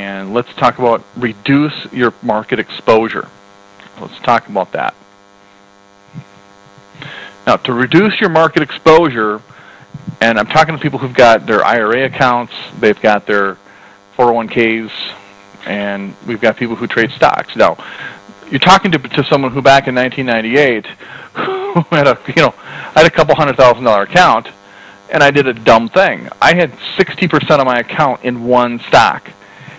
And let's talk about reduce your market exposure. Let's talk about that. Now, to reduce your market exposure, and I'm talking to people who've got their IRA accounts, they've got their 401ks, and we've got people who trade stocks. Now, you're talking to someone who back in 1998 who had a couple $100,000 account, and I did a dumb thing. I had 60% of my account in one stock.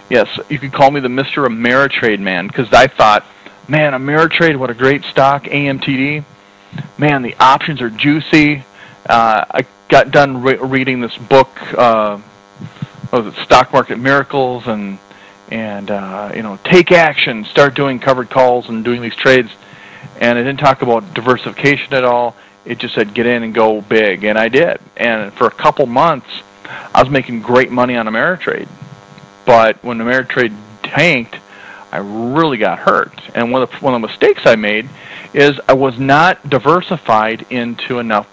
Yes, you could call me the Mr. Ameritrade man, because I thought, man, Ameritrade, what a great stock, AMTD. Man, the options are juicy. I got done reading this book, Stock Market Miracles, and take action, start doing covered calls and doing these trades. And it didn't talk about diversification at all. It just said get in and go big, and I did. And for a couple months, I was making great money on Ameritrade. But when Ameritrade tanked, I really got hurt. And one of the mistakes I made is I was not diversified into enough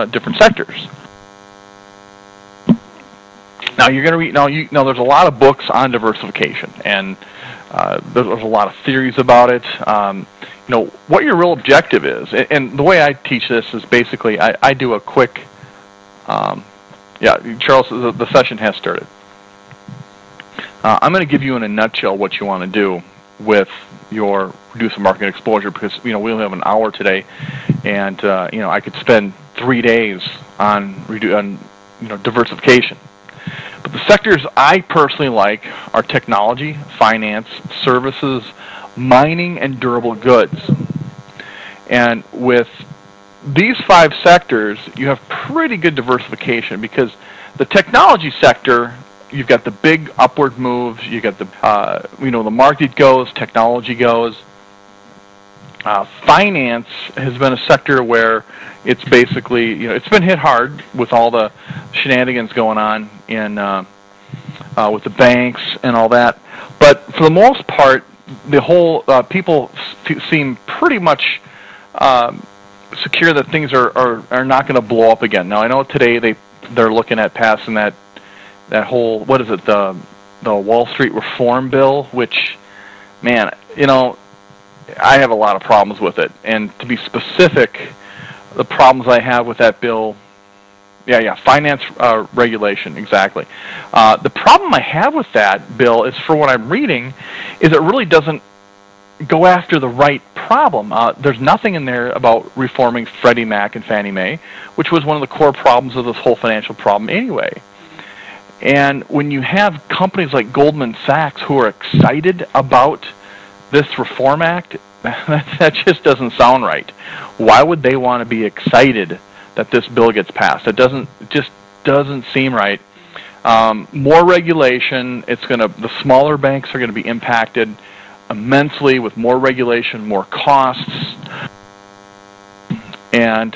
different sectors. Now you're going to read. Now there's a lot of books on diversification, and there's a lot of theories about it. What your real objective is, and the way I teach this is basically I do a quick. Charles, the session has started. I'm going to give you in a nutshell what you want to do with your reduced market exposure, because we only have an hour today, and I could spend 3 days on diversification. But the sectors I personally like are technology, finance, services, mining, and durable goods. And with these 5 sectors, you have pretty good diversification, because the technology sector, you've got the big upward moves. You got the market goes, technology goes. Finance has been a sector where it's basically, it's been hit hard with all the shenanigans going on in with the banks and all that. But for the most part, the whole people seem pretty much secure that things are not going to blow up again. Now I know today they're looking at passing that whole, what is it, the Wall Street Reform Bill, which, man, I have a lot of problems with it. And to be specific, the problems I have with that bill, finance regulation, exactly. The problem I have with that bill is, for what I'm reading, is it really doesn't go after the right problem. There's nothing in there about reforming Freddie Mac and Fannie Mae, which was one of the core problems of this whole financial problem anyway. And when you have companies like Goldman Sachs who are excited about this Reform Act, that just doesn't sound right. Why would they want to be excited that this bill gets passed? It just doesn't seem right. More regulation. The smaller banks are going to be impacted immensely with more regulation, more costs, and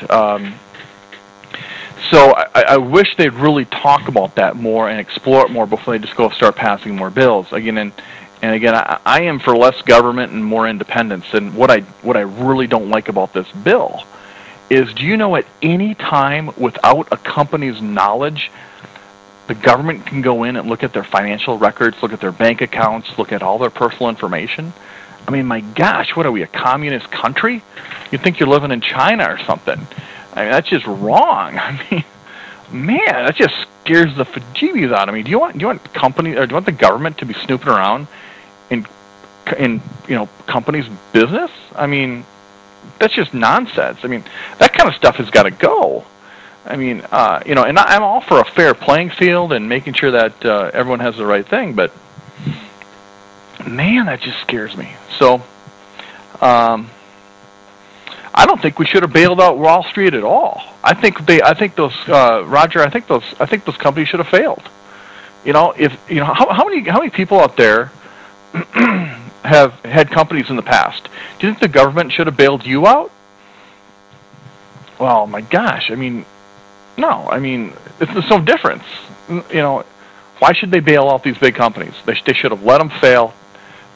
so I wish they'd really talk about that more and explore it more before they just go start passing more bills. Again, I am for less government and more independence. And what I really don't like about this bill is, do you know at any time, without a company's knowledge, the government can go in and look at their financial records, look at their bank accounts, look at all their personal information? I mean, my gosh, what are we, a communist country? You'd think you're living in China or something. I mean, that's just wrong. I mean, man, that just scares the bejeebies out of me. Do you want company, or do you want the government to be snooping around in companies' business? I mean, that's just nonsense. I mean, that kind of stuff has got to go. I mean, and I'm all for a fair playing field and making sure that everyone has the right thing, but man, that just scares me. So, I don't think we should have bailed out Wall Street at all. I think those companies should have failed. How many people out there have had companies in the past? Do you think the government should have bailed you out? Well, my gosh, I mean, no. I mean, there's no difference. Why should they bail out these big companies? They should have let them fail.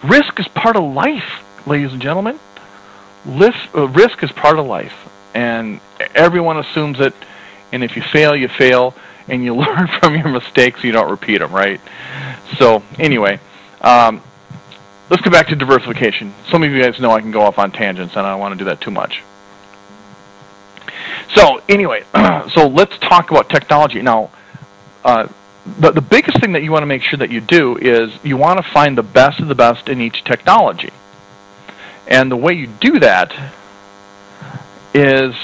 Risk is part of life, ladies and gentlemen. Risk is part of life, and everyone assumes it. And if you fail, you fail, and you learn from your mistakes. You don't repeat them, right? So anyway, let's go back to diversification. Some of you guys know I can go off on tangents, and I don't want to do that too much. So anyway, so let's talk about technology. Now, the biggest thing that you want to make sure that you do is you want to find the best of the best in each technology. And the way you do that is,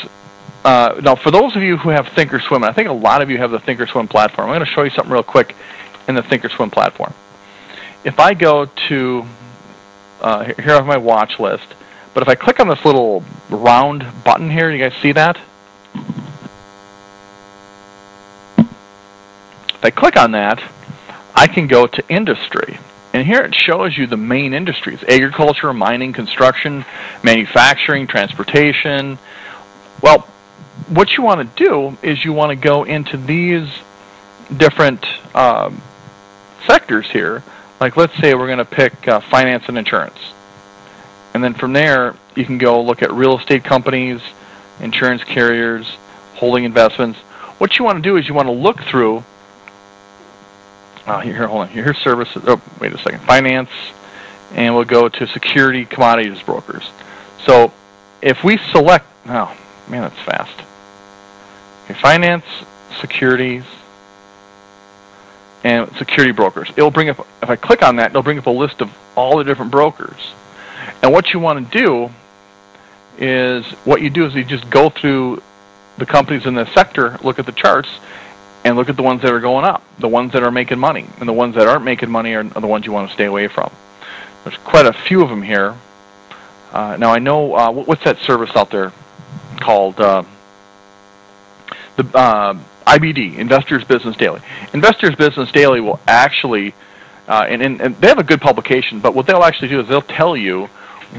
now for those of you who have Thinkorswim, I think a lot of you have the Thinkorswim platform. I'm going to show you something real quick in the Thinkorswim platform. If I go to, here I have my watch list, but if I click on this little round button here, you guys see that? If I click on that, I can go to industry. And here it shows you the main industries: agriculture, mining, construction, manufacturing, transportation. Well, what you want to do is you want to go into these different sectors here. Like, let's say we're going to pick finance and insurance. And then from there, you can go look at real estate companies, insurance carriers, holding investments. What you want to do is you want to look through, here, hold on, here's services, oh, wait a second, finance, and we'll go to security commodities brokers. So if we select, oh, man, that's fast. Okay, finance, securities, and security brokers. It'll bring up, if I click on that, it'll bring up a list of all the different brokers. And what you want to do is, you just go through the companies in this sector, look at the charts, and look at the ones that are going up, the ones that are making money, and the ones that aren't making money are the ones you want to stay away from. There's quite a few of them here. Now I know, what's that service out there called? The IBD, Investors Business Daily. Investors Business Daily will actually, and they have a good publication, but what they'll actually do is they'll tell you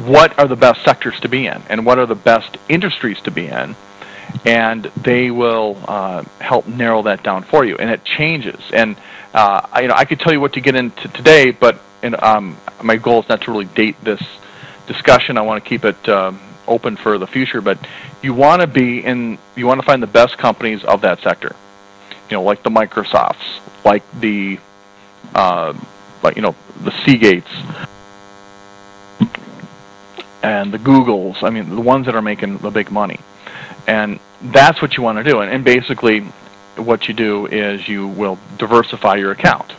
what are the best sectors to be in and what are the best industries to be in, and they will help narrow that down for you. And it changes. And I could tell you what to get into today, but my goal is not to really date this discussion. I want to keep it open for the future. But you want to find the best companies of that sector. Like the Microsofts, like the the Seagates and the Googles. I mean, the ones that are making the big money. And that's what you want to do. And basically, what you do is you will diversify your account.